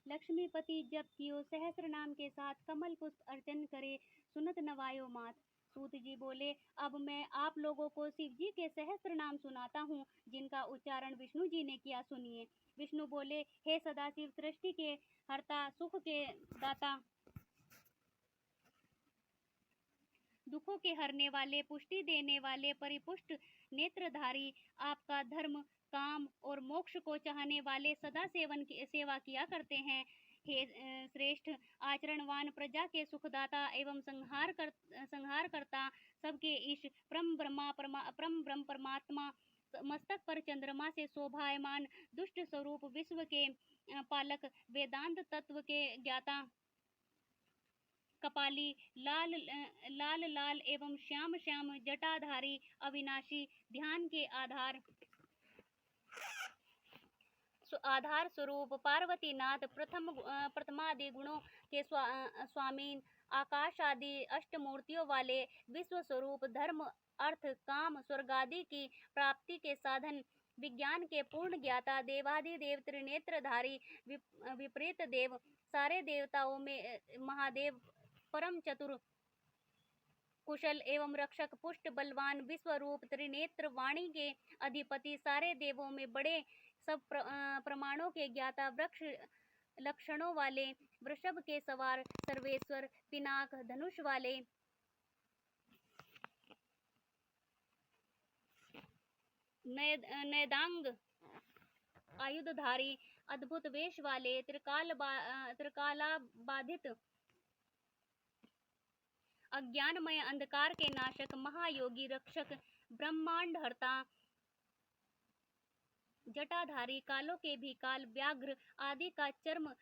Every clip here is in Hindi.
लक्ष्मीपति जप कियो सहस्र नाम के साथ, कमल पुष्प अर्चन करे सुनत नवायो मात। सूत जी बोले, अब मैं आप लोगों को शिव जी के सहस्र नाम सुनाता हूँ, जिनका उच्चारण विष्णु जी ने किया, सुनिए। विष्णु बोले, हे सदाशिव, सृष्टि के हर्ता, सुख के दाता, दुखों के हरने वाले, पुष्टि देने वाले, परिपुष्ट नेत्रधारी, आपका धर्म, काम और मोक्ष को चाहने वाले सदा सेवा किया करते हैं। हे श्रेष्ठ आचरणवान, प्रजा के सुखदाता एवं संहार करता, सबके ईश, परम ब्रह्म परमात्मा, मस्तक पर चंद्रमा से शोभायमान, दुष्ट स्वरूप, विश्व के पालक, वेदांत तत्व के ज्ञाता, कपाली, लाल एवं श्याम श्याम जटाधारी, अविनाशी, ध्यान के आधार स्वरूप, पार्वतीनाथ, प्रथमादि गुणों के स्वामीन, आकाश आदि अष्टमूर्तियों वाले, विश्व स्वरूप, धर्म अर्थ काम स्वर्ग आदि की प्राप्ति के साधन, विज्ञान के पूर्ण ज्ञाता, देवादिदेव, त्रिनेत्रधारी, विपरीत देव, सारे देवताओं में महादेव, परम चतुर, कुशल एवं रक्षक, पुष्ट बलवान, विश्वरूप, त्रिनेत्र, वाणी के अधिपति, सारे देवों में बड़े, सब प्रमाणों के ज्ञाता, वृक्ष लक्षणों वाले, वृषभ के सवार, सर्वेश्वर, पिनाक, धनुष वाले, नैदांग, आयुधधारी, अद्भुत वेश वाले, त्रिकालाबाधित, अज्ञानमय, अंधकार के नाशक, महायोगी, रक्षक, ब्रह्मांड हरता, जटाधारी, कालों के भी काल, व्याघ्र आदि का चर्म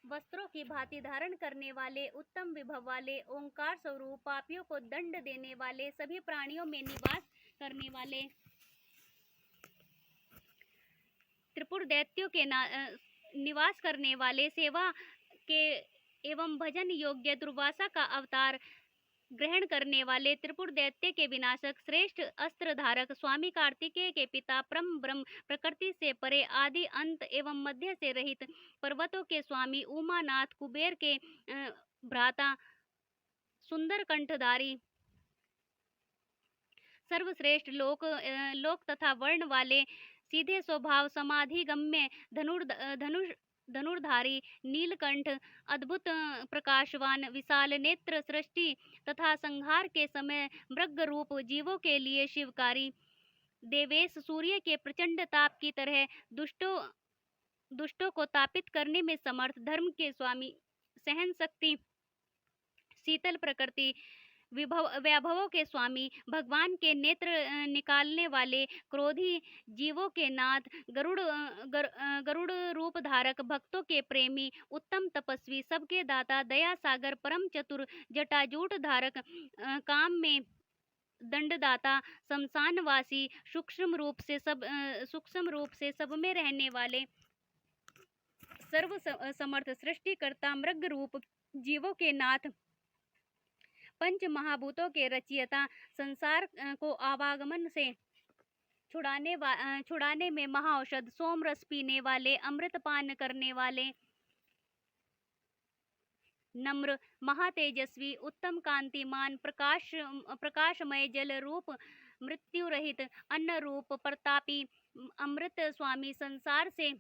वस्त्रों की भांति धारण करने वाले, उत्तम विभव वाले, ओंकार स्वरूप, पापियों को दंड देने वाले, सभी प्राणियों में निवास करने वाले, त्रिपुर दैत्यों के निवास करने वाले, सेवा के एवं भजन योग्य दुर्वासा का अवतार ग्रहण करने वाले, त्रिपुर दैत्य के विनाशक, श्रेष्ठ अस्त्र धारक, स्वामी कार्तिकेय के पिता, परम ब्रह्म, प्रकृति से परे, आदि अंत एवं मध्य से रहित, पर्वतों के स्वामी, उमानाथ, कुबेर के भ्राता, सुंदर कंठधारी, सर्वश्रेष्ठ, लोक तथा वर्ण वाले, सीधे स्वभाव, समाधि गम्य, धनुर्धारी, नीलकंठ, अद्भुत प्रकाशवान, विशाल नेत्र, सृष्टि तथा संहार के समय मृग रूप, जीवों के लिए शिवकारी, देवेश, सूर्य के प्रचंड ताप की तरह दुष्टों को तापित करने में समर्थ, धर्म के स्वामी, सहन शक्ति, शीतल प्रकृति, वैभवों के स्वामी, भगवान के नेत्र निकालने वाले, क्रोधी, जीवों के नाथ, गरुड़ रूप धारक, भक्तों के प्रेमी, उत्तम तपस्वी, सबके दाता, दया सागर, परम चतुर, जटाजूट धारक, काम में दंडदाता, शमशानवासी, सूक्ष्म रूप से सब में रहने वाले, सर्व समर्थ, सृष्टिकर्ता, मृग रूप, जीवों के नाथ, पंच महाभूतों के रचयिता, संसार को आवागमन से छुड़ाने में महाऔषध, सोम रस पीने वाले, अमृत पान करने वाले, नम्र, महातेजस्वी, उत्तम कांतिमान, प्रकाशमय, जल रूप, मृत्यु रहित, अन्न रूप, प्रतापी, अमृत स्वामी, संसार से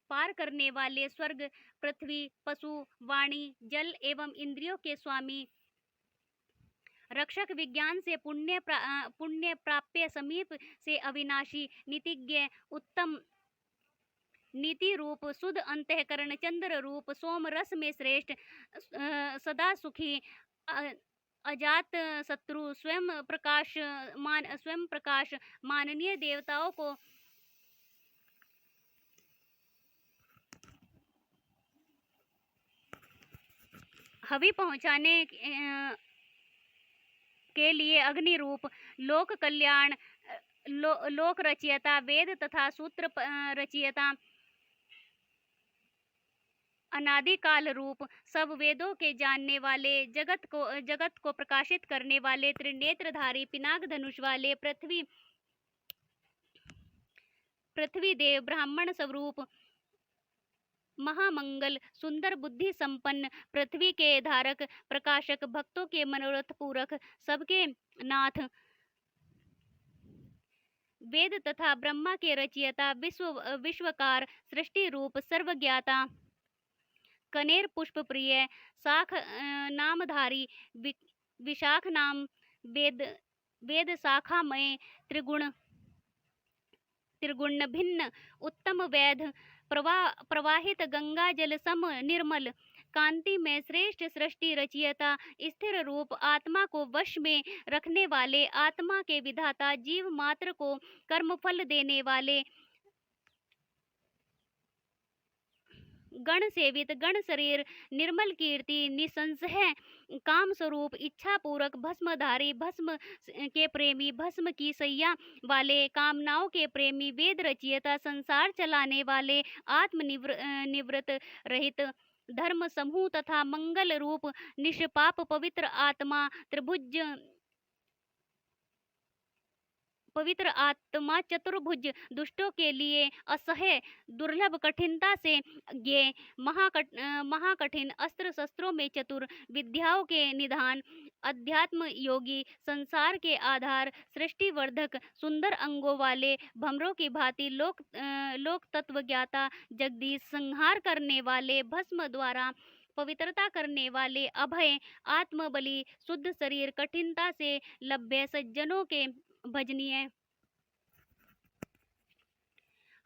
पार करने वाले, स्वर्ग, पृथ्वी, पशु, वाणी, जल एवं इंद्रियों के स्वामी, रक्षक, विज्ञान से पुण्य प्राप्य, समीप से अविनाशी, नीतिज्ञ, उत्तम नीति रूप, शुद्ध अंतःकरण, चंद्र रूप, सोम रस में श्रेष्ठ, सदा सुखी, अजात शत्रु, स्वयं प्रकाश, माननीय, देवताओं को हवि पहुँचाने के लिए अग्नि रूप, लोक कल्याण, लोक रचयिता, वेद तथा सूत्र रचयिता, अनादिकाल रूप, सब वेदों के जानने वाले, जगत को प्रकाशित करने वाले, त्रिनेत्रधारी, पिनाक धनुष वाले, पृथ्वी देव ब्राह्मण स्वरूप महामंगल सुंदर बुद्धि संपन्न पृथ्वी के धारक प्रकाशक भक्तों के मनोरथ पूरक सबके नाथ वेद तथा ब्रह्मा के रचयिता विश्वकार सृष्टि रूप सर्वज्ञाता कनेर पुष्प प्रिय शाख नामधारी विशाख नाम वेद वेद शाखामय त्रिगुण त्रिगुण भिन्न उत्तम वैध प्रवाहित गंगा जल सम निर्मल कांति में श्रेष्ठ सृष्टि रचयिता स्थिर रूप आत्मा को वश में रखने वाले आत्मा के विधाता जीव मात्र को कर्मफल देने वाले गण सेवित गण शरीर निर्मल कीर्ति निसंशय काम स्वरूप इच्छा पूरक भस्मधारी भस्म के प्रेमी भस्म की सैया वाले कामनाओं के प्रेमी वेद रचयिता संसार चलाने वाले निवृत्त रहित धर्म समूह तथा मंगल रूप निष्पाप पवित्र आत्मा चतुर्भुज दुष्टों के लिए असह्य दुर्लभ कठिनता से ये महाकठिन अस्त्र शस्त्रों में चतुर विद्याओं के निधान अध्यात्म योगी संसार के आधार सृष्टि वर्धक सुंदर अंगों वाले भमरों की भांति लोक तत्व ज्ञाता जगदीश संहार करने वाले भस्म द्वारा पवित्रता करने वाले अभय आत्मबली शुद्ध शरीर कठिनता से लभ्य सज्जनों के भजनीय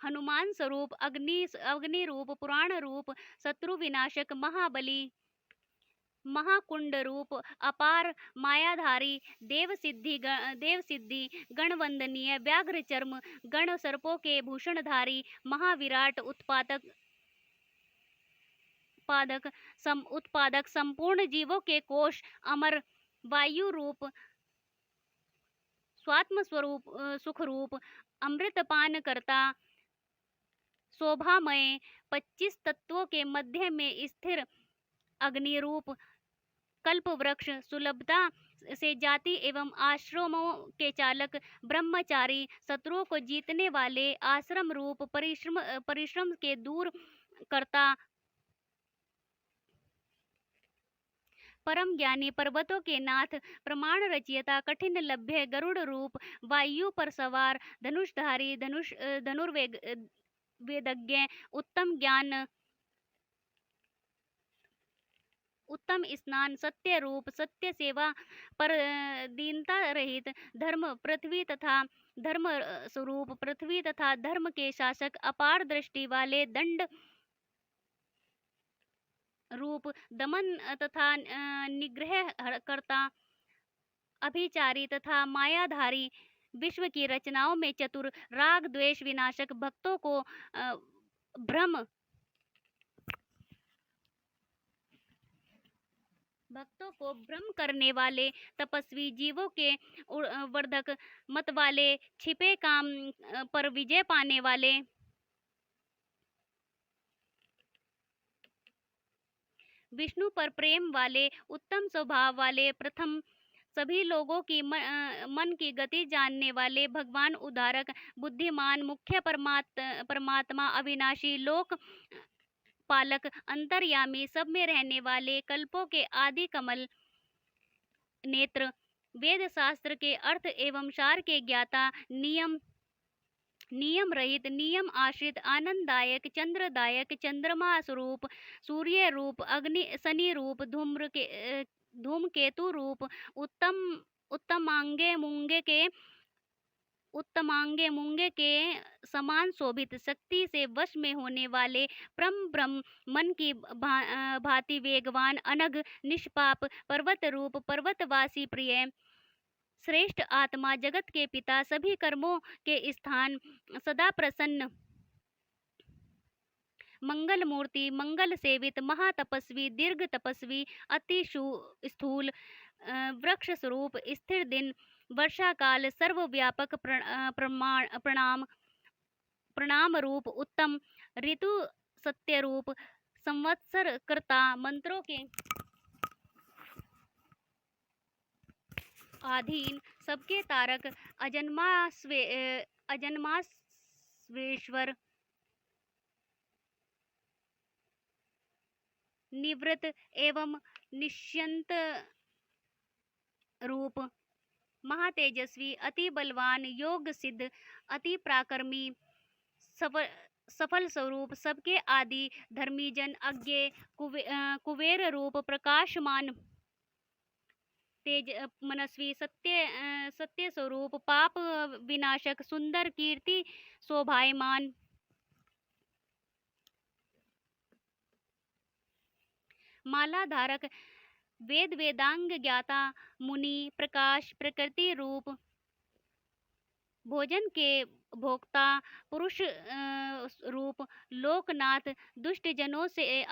हनुमान स्वरूप अग्नि रूप पुराण रूप शत्रु विनाशक महाबली महाकुंड रूप अपार मायाधारी देव सिद्धि गणवंदनीय व्याघ्र चर्म गण सर्पों के भूषणधारी महाविराट उत्पादक संपूर्ण जीवों के कोश अमर वायु रूप स्वात्म स्वरूप सुख रूप अमृतपान करता शोभामय 25 तत्वों के मध्य में स्थिर अग्नि रूप कल्प वृक्ष सुलभता से जाति एवं आश्रमों के चालक ब्रह्मचारी शत्रुओं को जीतने वाले आश्रम रूप परिश्रम के दूर करता परम ज्ञानी पर्वतों के नाथ प्रमाण रचयिता कठिन लभ्य गरुड़ रूप वायु पर सवार धनुषधारी वेदज्ञ उत्तम ज्ञान उत्तम स्नान सत्य रूप सत्य सेवा पर दीनता रहित धर्म स्वरूप पृथ्वी तथा धर्म के शासक अपार दृष्टि वाले दंड रूप दमन तथा निग्रह करता अभिचारी तथा मायाधारी विश्व की रचनाओं में चतुर राग द्वेष विनाशक भक्तों को भ्रम करने वाले तपस्वी जीवों के वर्धक मत वाले छिपे काम पर विजय पाने वाले विष्णु पर प्रेम वाले उत्तम स्वभाव वाले प्रथम सभी लोगों की मन की गति जानने वाले भगवान उद्धारक बुद्धिमान मुख्य परमात्मा अविनाशी लोक पालक अंतर्यामी सब में रहने वाले कल्पों के आदि कमल नेत्र वेद शास्त्र के अर्थ एवं सार के ज्ञाता नियम रहित नियम आश्रित आनंददायक चंद्रदायक चंद्रमा स्वरूप सूर्य रूप अग्नि शनि रूप धूमकेतु रूप उत्तमांगे मूंगे के समान शोभित शक्ति से वश में होने वाले ब्रह्म मन की भांति वेगवान अनग निष्पाप पर्वत रूप पर्वतवासी प्रिय श्रेष्ठ आत्मा जगत के पिता सभी कर्मों के स्थान सदा प्रसन्न मंगल मूर्ति मंगल सेवित महातपस्वी दीर्घ तपस्वी अति स्थूल वृक्ष स्वरूप स्थिर दिन वर्षा काल सर्वव्यापक प्रणाम रूप उत्तम ऋतु सत्य रूप संवत्सर कर्ता मंत्रों के अधीन सबके तारक अजन्मा सर्वेश्वर, निवृत्त एवं निश्चिंत रूप, महातेजस्वी, अति बलवान, योग सिद्ध, अति पराक्रमी, सफल सफल स्वरूप, सबके आदि, धर्मीजन, अज्ञे, कुबेर रूप, प्रकाशमान, तेज मनस्वी, सत्य स्वरूप, पाप विनाशक, सुंदर, कीर्ति शोभायमान, माला धारक, वेद वेदांग ज्ञाता, मुनि, प्रकाश, प्रकृति रूप, भोजन के भोक्ता, पुरुष रूप, लोकनाथ, दुष्ट जनों से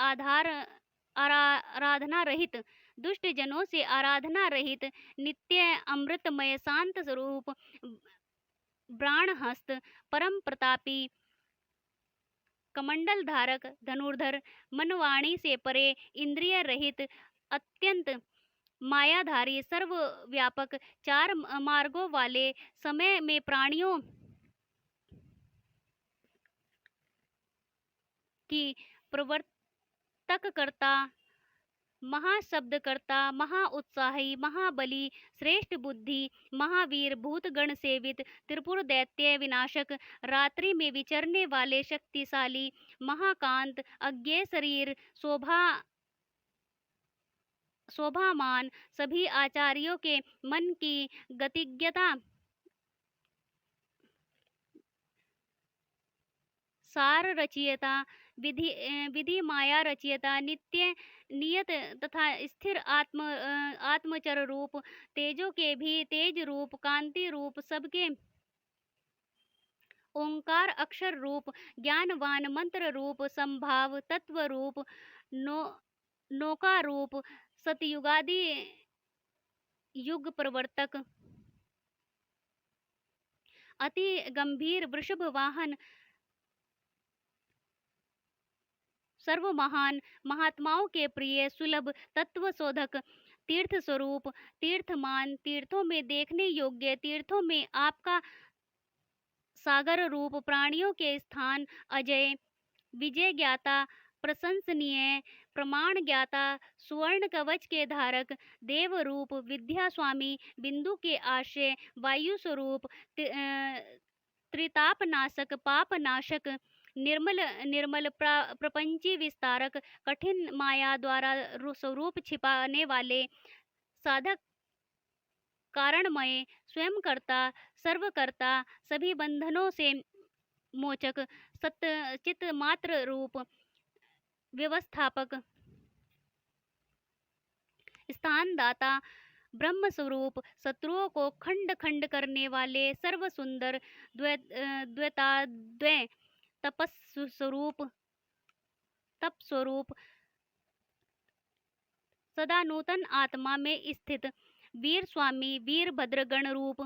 आराधना रहित, दुष्ट जनों से आराधना रहित, नित्य अमृतमय, शांत स्वरूप, ब्राणहस्त, परम प्रतापी, कमंडल धारक, धनुर्धर, मनवाणी से परे, इंद्रिय रहित, अत्यंत मायाधारी, सर्वव्यापक, चार मार्गों वाले, समय में प्राणियों की प्रवर्तक करता, महाशब्दकर्ता, महाउत्साही, महाबली, श्रेष्ठ बुद्धि, महावीर, भूतगण सेवित, त्रिपुर दैत्य विनाशक, रात्रि में विचरने वाले, शक्तिशाली, महाकांत, अज्ञेय शरीर, शोभामान, सभी आचार्यों के मन की गतिज्ञता, सार रचयिता, विधि माया रचयिता, नित्य नियत तथा स्थिर आत्मचर रूप, तेजों के भी तेज रूप, कांति रूप, सबके ओंकार अक्षर रूप, ज्ञानवान, मंत्र रूप, संभाव तत्व रूप, नौका रूप, सतयुगादि युग प्रवर्तक, अति गंभीर, वृषभ वाहन, सर्व महान, महात्माओं के प्रिय, सुलभ, तत्व शोधक, तीर्थ स्वरूप, तीर्थमान, तीर्थों में देखने योग्य, तीर्थों में आपका सागर रूप, प्राणियों के स्थान, अजय, विजय ज्ञाता, प्रशंसनीय, प्रमाण ज्ञाता, सुवर्ण कवच के धारक, देव रूप, विद्या स्वामी, बिंदु के आश्रय, वायु स्वरूप, त्रिताप नाशक, पाप नाशक, निर्मल निर्मल, प्रपंची विस्तारक, कठिन माया द्वारा स्वरूप छिपाने वाले, साधक कारणमय, स्वयं कर्ता, सर्वकर्ता, सभी बंधनों से मोचक, सत्य चित मात्र रूप, व्यवस्थापक, स्थान दाता, ब्रह्म स्वरूप, शत्रुओं को खंड खंड करने वाले, सर्व सुंदर, द्वैताद्वय, तप स्वरूप, सदा नूतन आत्मा में स्थित, वीर स्वामी, वीरभद्र गण रूप,